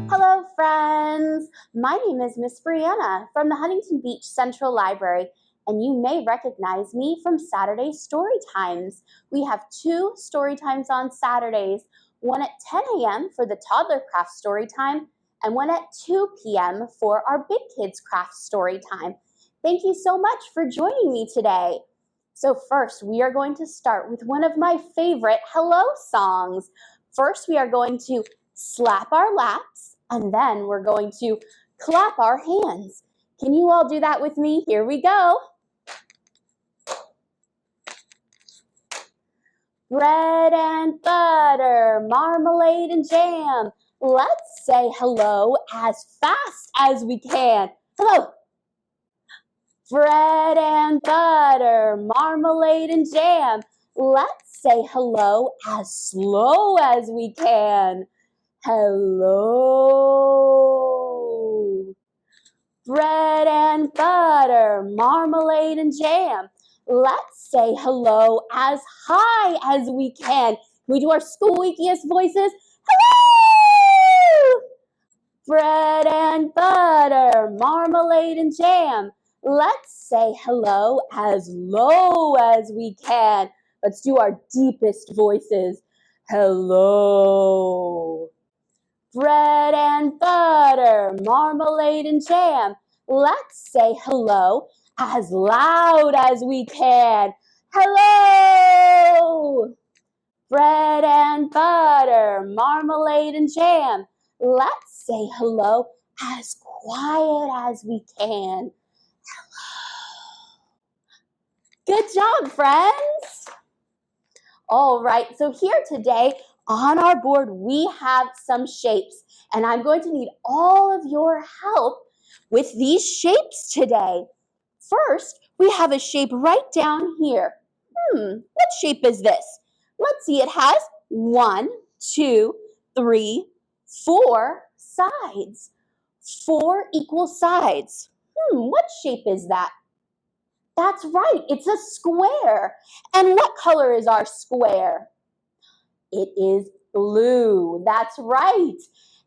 Hello, friends. My name is Miss Brianna from the Huntington Beach Central Library, and you may recognize me from Saturday Storytimes. We have 2 Storytimes on Saturdays, one at 10 a.m. for the Toddler Craft Storytime, and one at 2 p.m. for our Big Kids Craft Storytime. Thank you so much for joining me today. So first, we are going to start with one of my favorite hello songs. First, we are going to slap our laps, and then we're going to clap our hands. Can you all do that with me? Here we go. Bread and butter, marmalade and jam. Let's say hello as fast as we can. Hello. Bread and butter, marmalade and jam. Let's say hello as slow as we can. Hello. Bread and butter, marmalade and jam. Let's say hello as high as we can. Can we do our squeakiest voices? Hello! Bread and butter, marmalade and jam. Let's say hello as low as we can. Let's do our deepest voices. Hello. Bread and butter, marmalade and jam. Let's say hello as loud as we can. Hello! Bread and butter, marmalade and jam. Let's say hello as quiet as we can. Hello. Good job, friends. All right, so here today on our board, we have some shapes, and I'm going to need all of your help with these shapes today. First, we have a shape right down here. What shape is this? Let's see, it has 1, 2, 3, 4 sides. 4 equal sides. What shape is that? That's right, it's a square. And what color is our square? It is blue. That's right.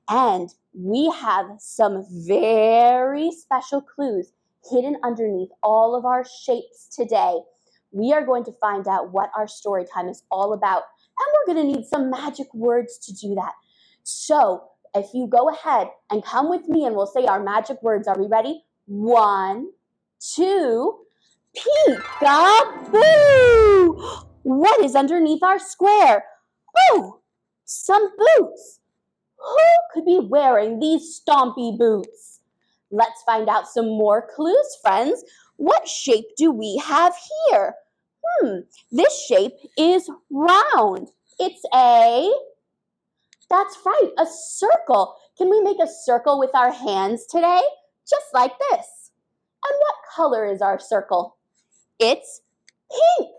And we have some very special clues hidden underneath all of our shapes today. We are going to find out what our story time is all about. And we're going to need some magic words to do that. So if you go ahead and come with me and we'll say our magic words. Are we ready? 1, 2, peek-a-boo! What is underneath our square? Oh, some boots. Who could be wearing these stompy boots? Let's find out some more clues, friends. What shape do we have here? This shape is round. It's that's right, a circle. Can we make a circle with our hands today? Just like this. And what color is our circle? It's pink.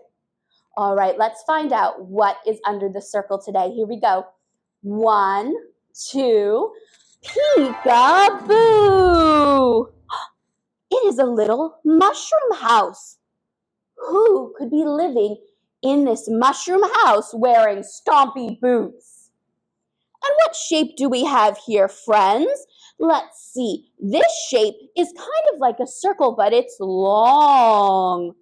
All right, let's find out what is under the circle today. Here we go. 1, 2, peek-a-boo! It is a little mushroom house. Who could be living in this mushroom house wearing stompy boots? And what shape do we have here, friends? Let's see. This shape is kind of like a circle, but it's long.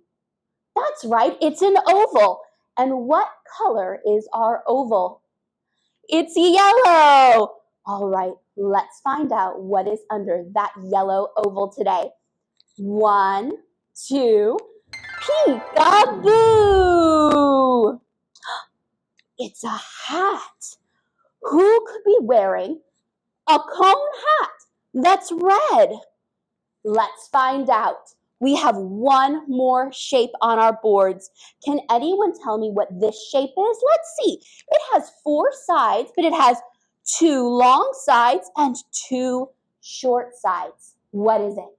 That's right, it's an oval. And what color is our oval? It's yellow. All right, let's find out what is under that yellow oval today. 1, 2, peek-a-boo! It's a hat. Who could be wearing a cone hat that's red? Let's find out. We have one more shape on our boards. Can anyone tell me what this shape is? Let's see. It has 4 sides, but it has 2 long sides and 2 short sides. What is it?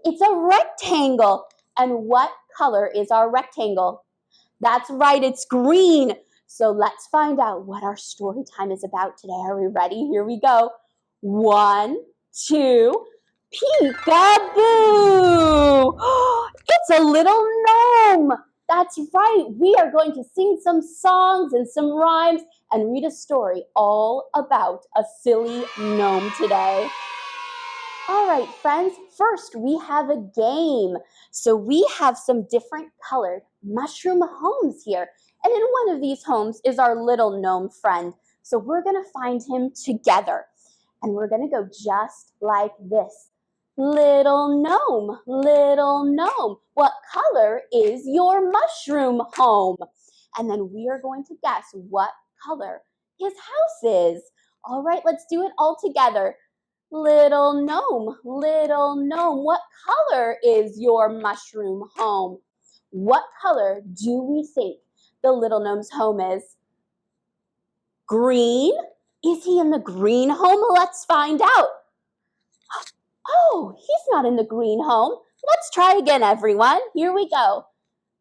It's a rectangle. And what color is our rectangle? That's right, it's green. So let's find out what our story time is about today. Are we ready? Here we go. 1, 2, peek-a-boo! It's a little gnome. That's right. We are going to sing some songs and some rhymes and read a story all about a silly gnome today. All right, friends, first we have a game. So we have some different colored mushroom homes here. And in one of these homes is our little gnome friend. So we're going to find him together. And we're going to go just like this. Little gnome, what color is your mushroom home? And then we are going to guess what color his house is. All right, let's do it all together. Little gnome, what color is your mushroom home? What color do we think the little gnome's home is? Green? Is he in the green home? Let's find out. Oh, he's not in the green home. Let's try again, everyone. Here we go.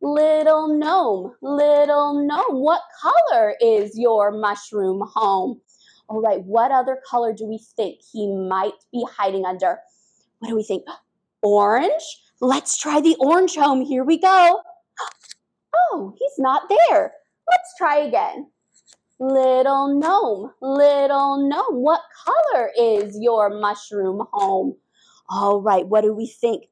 Little gnome, what color is your mushroom home? All right, what other color do we think he might be hiding under? What do we think? Orange? Let's try the orange home. Here we go. Oh, he's not there. Let's try again. Little gnome, what color is your mushroom home? All right, what do we think?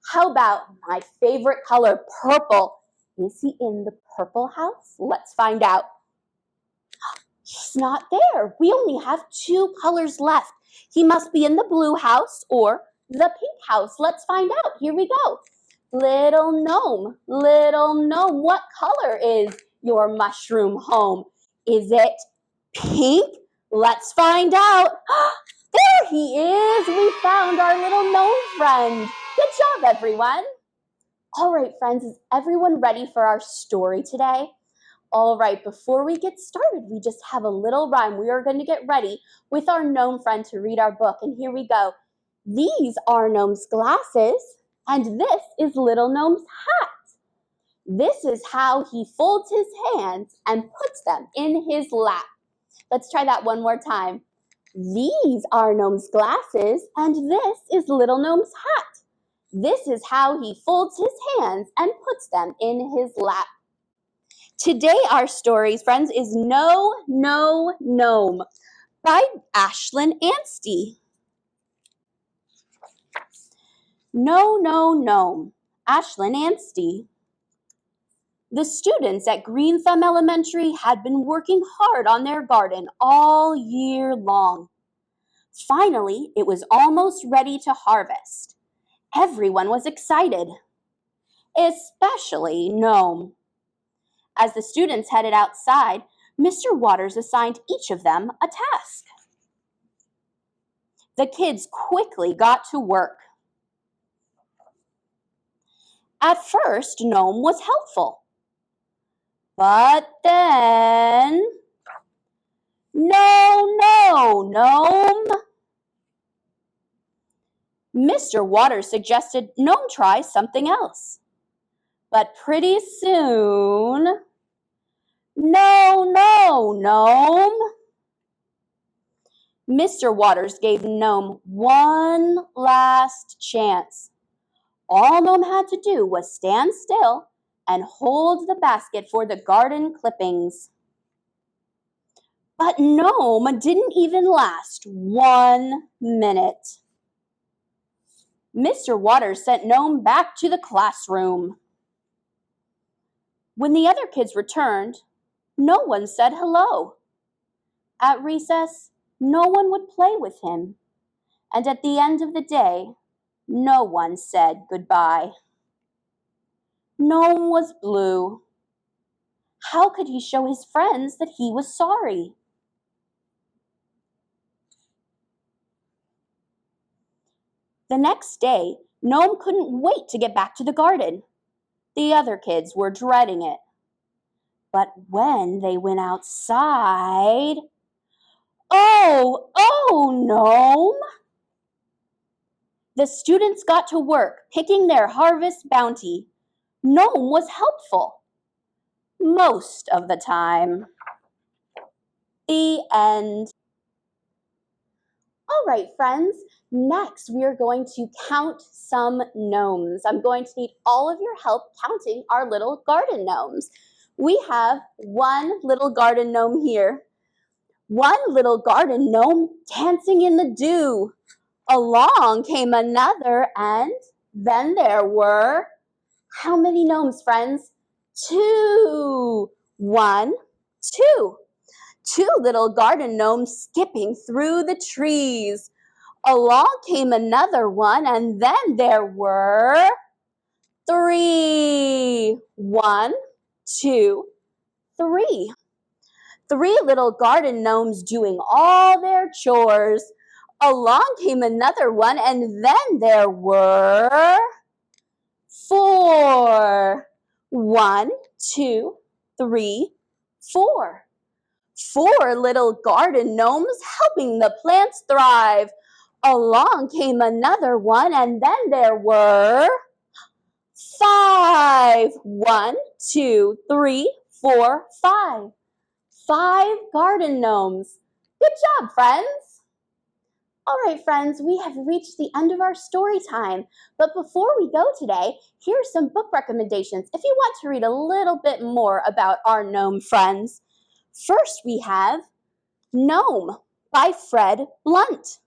How about my favorite color, purple? Is he in the purple house? Let's find out. He's not there. We only have 2 colors left. He must be in the blue house or the pink house. Let's find out. Here we go. Little gnome, what color is your mushroom home? Is it pink? Let's find out. There he is. We found our little gnome friend. Good job, everyone. All right, friends, is everyone ready for our story today? All right, before we get started, we just have a little rhyme. We are going to get ready with our gnome friend to read our book. And here we go. These are Gnome's glasses, and this is little Gnome's hat. This is how he folds his hands and puts them in his lap. Let's try that one more time. These are Gnome's glasses, and this is little Gnome's hat. This is how he folds his hands and puts them in his lap. Today our story, friends, is No, No, Gnome by Ashlyn Anstee. No, No, Gnome, Ashlyn Anstee. The students at Green Thumb Elementary had been working hard on their garden all year long. Finally, it was almost ready to harvest. Everyone was excited, especially Gnome. As the students headed outside, Mr. Waters assigned each of them a task. The kids quickly got to work. At first, Gnome was helpful. But then, no, Gnome. Mr. Waters suggested Gnome try something else. But pretty soon, no, Gnome. Mr. Waters gave Gnome one last chance. All Gnome had to do was stand still and hold the basket for the garden clippings. But Gnome didn't even last 1 minute. Mr. Waters sent Gnome back to the classroom. When the other kids returned, no one said hello. At recess, no one would play with him. And at the end of the day, no one said goodbye. Gnome was blue. How could he show his friends that he was sorry? The next day, Gnome couldn't wait to get back to the garden. The other kids were dreading it. But when they went outside, oh, Gnome! The students got to work picking their harvest bounty. Gnome was helpful. Most of the time. The end. All right, friends, next we are going to count some gnomes. I'm going to need all of your help counting our little garden gnomes. We have one little garden gnome here. One little garden gnome dancing in the dew. Along came another, and then there were, how many gnomes, friends? Two. One, two. Two little garden gnomes skipping through the trees. Along came another one, and then there were three. One, two, three. Three little garden gnomes doing all their chores. Along came another one, and then there were four. One, two, three, four. Four little garden gnomes helping the plants thrive. Along came another one, and then there were five. One, two, three, four, five. Five garden gnomes. Good job, friends. All right, friends, we have reached the end of our story time. But before we go today, here are some book recommendations if you want to read a little bit more about our gnome friends. First, we have Gnome by Fred Blunt.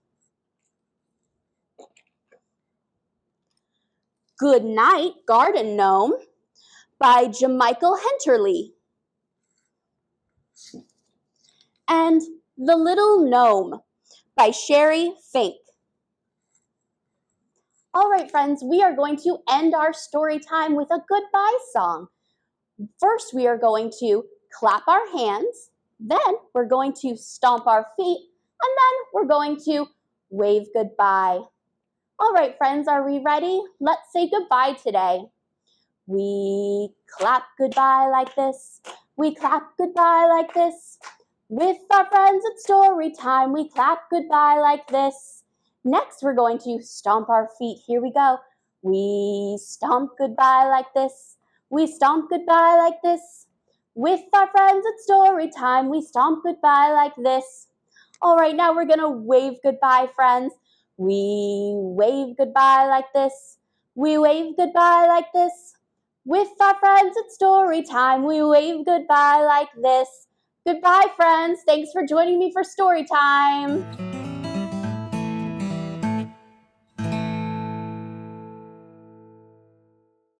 Good Night, Garden Gnome by Jamichael Henterly. And The Little Gnome by Sherry Fink. All right, friends, we are going to end our story time with a goodbye song. First, we are going to clap our hands, then we're going to stomp our feet, and then we're going to wave goodbye. All right, friends, are we ready? Let's say goodbye today. We clap goodbye like this. We clap goodbye like this. With our friends at story time, we clap goodbye like this. Next, we're going to stomp our feet. Here we go. We stomp goodbye like this. We stomp goodbye like this. With our friends at story time, we stomp goodbye like this. All right, now we're going to wave goodbye, friends. We wave goodbye like this. We wave goodbye like this. With our friends at story time, we wave goodbye like this. Goodbye, friends. Thanks for joining me for story time.